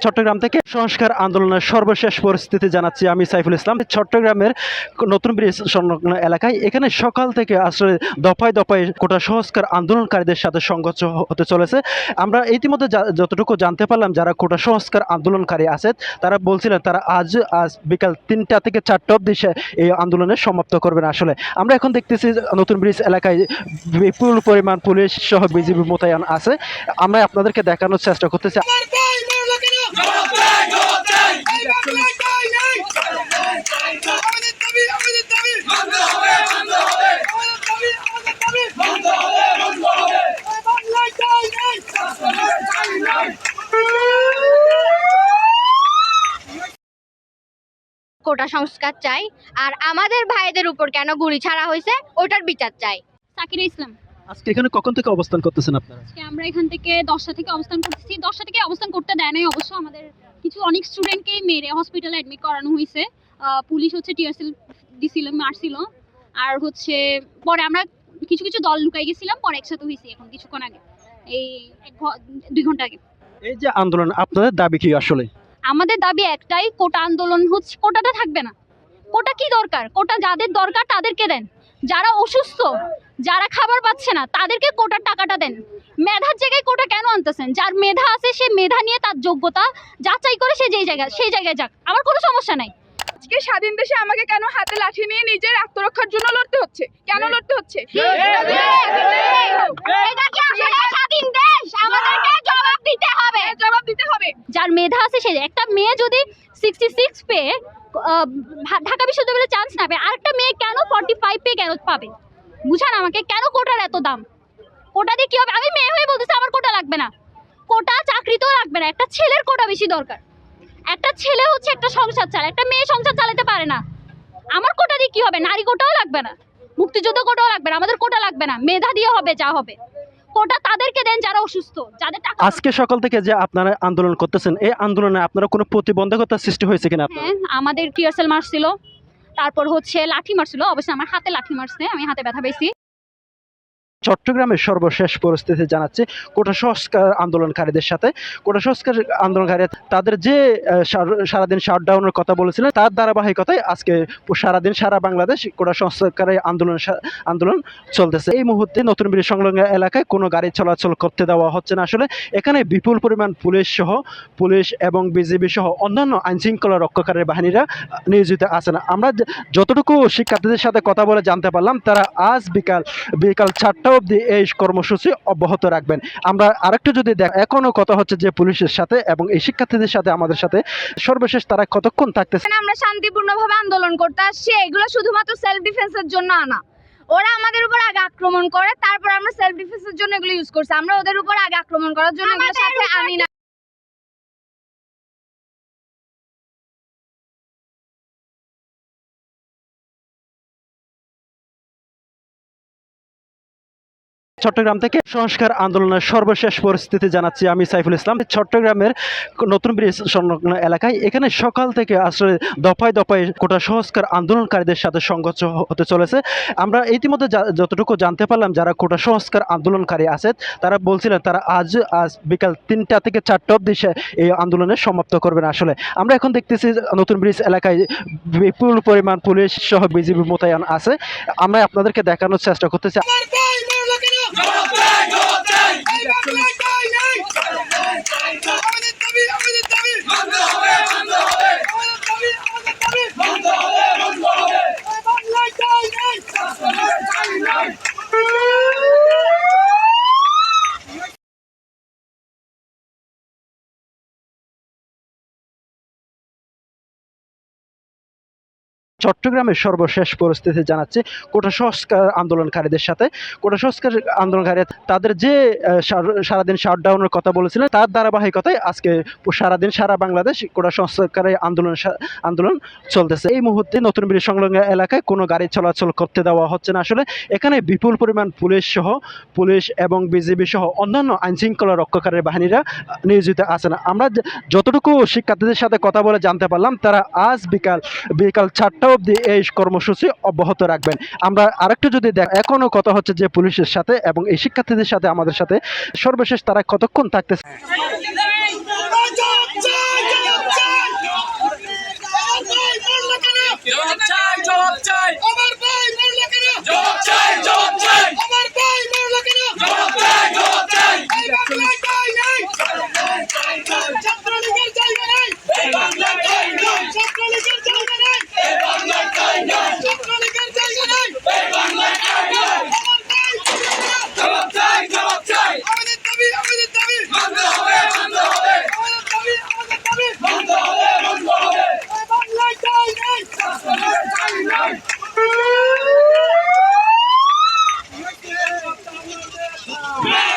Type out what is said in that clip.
চট্টগ্রাম থেকে সংস্কার আন্দোলনের সর্বশেষ পরিস্থিতি জানাচ্ছি আমি সাইফুল ইসলাম। চট্টগ্রামের নতুন ব্রিজ সংলগ্ন এলাকায় এখানে সকাল থেকে আসলে দফায় দফায় কোটা সংস্কার আন্দোলনকারীদের সাথে সংঘর্ষ হতে চলেছে। আমরা ইতিমধ্যে যতটুকু জানতে পারলাম, যারা কোটা সংস্কার আন্দোলনকারী আছে তারা বলছিলেন তারা আজ বিকাল 3টা থেকে 4টা অবধি এই আন্দোলনের সমাপ্ত করবেন। আসলে আমরা এখন দেখতেছি নতুন ব্রিজ এলাকায় বিপুল পরিমাণ পুলিশ সহ বিজিবি মোতায়েন আছে। আমরা আপনাদেরকে দেখানোর চেষ্টা করতেছি। কোটা সংস্কার চাই, আর আমাদের ভাইদের উপর কেন গুলি ছাড়া হয়েছে ওটার বিচার চাই। সাকিরা ইসলাম। আজকে এখানে কখন থেকে অবস্থান করতেছেন আপনারা? আজকে আমরা এখান থেকে 10টা থেকে অবস্থান করতেছি। 10টা থেকে অবস্থান করতে দেয় নাই অবশ্য, আমাদের কিছু অনেক স্টুডেন্টকেই মেরে হসপিটালে অ্যাডমিট করানো হয়েছে। পুলিশ হচ্ছে টিয়ারসেল দিছিল, মারছিল। আর হচ্ছে পরে আমরা কিছু কিছু দল লুকাই গেছিলাম, পরে একসাথে হয়েছি এখন কিছুক্ষণ আগে, এই 2 ঘন্টা আগে। এই যে আন্দোলন, আপনাদের দাবি কি আসলে? আমাদের দাবি একটাই, কোটা আন্দোলন হচ্ছে, কোটাটা থাকবে না। কোটা কি দরকার? কোটা যাদের দরকার তাদেরকে দেন, যারা অসুস্থ, যারা খাবার পাচ্ছে না তাদেরকে কোটার টাকাটা দেন। মেধার জায়গায় কোটা কেন আনতেছেন? যার মেধা আছে সে মেধা নিয়ে তার যোগ্যতা যাচাই করে সে সেই জায়গায় যাক, আমার কোনো সমস্যা নাই। আজকে স্বাধীন দেশে আমাকে কেন হাতে লাঠি নিয়ে নিজের আত্মরক্ষার জন্য লড়তে হচ্ছে? কেন লড়তে হচ্ছে? এটা কি আসলে স্বাধীন দেশ? আমাদেরকে জবাব দিতে হবে, জবাব দিতে হবে। যার মেধা আছে সে, একটা মেয়ে যদি 66 পেয়ে ঢাকা বিশ্ববিদ্যালয়ে চান্স না পায়, আরেকটা মেয়ে কেন 45 পেয়ে কেন পাবে? বুঝান আমাকে, কেন কোটার এত দাম? কোটা দিয়ে কি হবে? আমি মেয়ে হয়ে বলতেছি আমার কোটা লাগবে না, কোটা চাকরিতেও লাগবে না। একটা ছেলের কোটা বেশি দরকার। একটা ছেলে হচ্ছে একটা সংসার চালায়, একটা মেয়ে সংসার চালাতে পারে না। আমার কোটা দিয়ে কি হবে? নারী কোটাও লাগবে না, মুক্তিযুদ্ধ কোটাও লাগবে না, আমাদের কোটা লাগবে না। মেধা দিয়ে হবে যা হবে। কোটা তাদেরকে দেন যারা অসুস্থ, যাদের টাকা। আজকে সকাল থেকে যে আপনারা আন্দোলন করতেছেন, এই আন্দোলনে আপনারা কোনো প্রতিবন্ধকতার সৃষ্টি হয়েছে কিনা? হ্যাঁ, আমাদের টিয়ারসেল মারছিল, তারপর হচ্ছে লাঠি মারছিল। অবশ্যই আমার হাতে লাঠি মারছে, আমি হাতে ব্যথা পেয়েছি। চট্টগ্রামের সর্বশেষ পরিস্থিতি জানাচ্ছে কোটা সংস্কার আন্দোলনকারীদের সাথে। কোটা সংস্কার আন্দোলনকারী তাদের যে সারাদিন শাটডাউনের কথা বলেছিলেন, তার ধারাবাহিকতায় আজকে সারাদিন সারা বাংলাদেশ কোটা সংস্কারের আন্দোলন চলতেছে। এই মুহূর্তে নতুন ব্রিজ সংলগ্ন এলাকায় কোনো গাড়ি চলাচল করতে দেওয়া হচ্ছে না। আসলে এখানে বিপুল পরিমাণ পুলিশ এবং বিজিবি সহ অন্যান্য আইনশৃঙ্খলা রক্ষাকারী বাহিনীরা নিয়োজিত আছেন। আমরা যতটুকু শিক্ষার্থীদের সাথে কথা বলে জানতে পারলাম, তারা আজ বিকাল 4টা অবধি এই কর্মসূচি অব্যাহত রাখবেন। আমরা আরেকটু যদি এখনো কথা হচ্ছে যে পুলিশের সাথে এবং এই শিক্ষার্থীদের সাথে আমাদের সাথে, সর্বশেষ তারা কতক্ষণ থাকতেছে? আমরা শান্তিপূর্ণভাবে আন্দোলন করতে আসছি, এগুলো শুধুমাত্র সেলফ ডিফেন্সের জন্য আনা। ওরা আমাদের উপর আগে আক্রমণ করে, তারপর আমরা সেলফ ডিফেন্সের জন্য এগুলো ইউজ করছি। আমরা ওদের উপর আগে আক্রমণ করার জন্য এগুলো সাথে আনি না। চট্টগ্রাম থেকে সংস্কার আন্দোলনের সর্বশেষ পরিস্থিতি জানাচ্ছি আমি সাইফুল ইসলাম। চট্টগ্রামের নতুন ব্রিজ সংলগ্ন এলাকায় এখানে সকাল থেকে আসলে দফায় দফায় কোটা সংস্কার আন্দোলনকারীদের সাথে সংঘর্ষ হতে চলেছে। আমরা ইতিমধ্যে যতটুকু জানতে পারলাম, যারা কোটা সংস্কার আন্দোলনকারী আছে তারা বলছিলেন তারা আজ বিকাল 3টা থেকে 4টা অবধি এই আন্দোলনের সমাপ্ত করবেন। আসলে আমরা এখন দেখতেছি নতুন ব্রিজ এলাকায় বিপুল পরিমাণ পুলিশ সহ বিজিবি মোতায়েন আছে। আমরা আপনাদেরকে দেখানোর চেষ্টা করতেছি। চট্টগ্রামের সর্বশেষ পরিস্থিতি জানাচ্ছে কোটা সংস্কার আন্দোলনকারীদের সাথে। কোটা সংস্কার আন্দোলনকারী তাদের যে সারাদিন শাটডাউনের কথা বলেছিলেন, তার ধারাবাহিকতায় আজকে সারাদিন সারা বাংলাদেশ কোটা সংস্কারের আন্দোলন চলতেছে। এই মুহূর্তে নতুন ব্রিজ সংলগ্ন এলাকায় কোনো গাড়ি চলাচল করতে দেওয়া হচ্ছে না। আসলে এখানে বিপুল পরিমাণ পুলিশ এবং বিজিবি সহ অন্যান্য আইনশৃঙ্খলা রক্ষাকারী বাহিনীরা নিয়োজিত আছেন। আমরা যতটুকু শিক্ষার্থীদের সাথে কথা বলে জানতে পারলাম, তারা আজ বিকাল 4টা অবধি এই কর্মসূচি অব্যাহত রাখবেন। আমরা আরেকটু যদি এখনো কথা হচ্ছে যে পুলিশের সাথে এবং এই শিক্ষার্থীদের সাথে আমাদের সাথে, সর্বশেষ তারা কতক্ষণ থাকতেছে? মেয়ে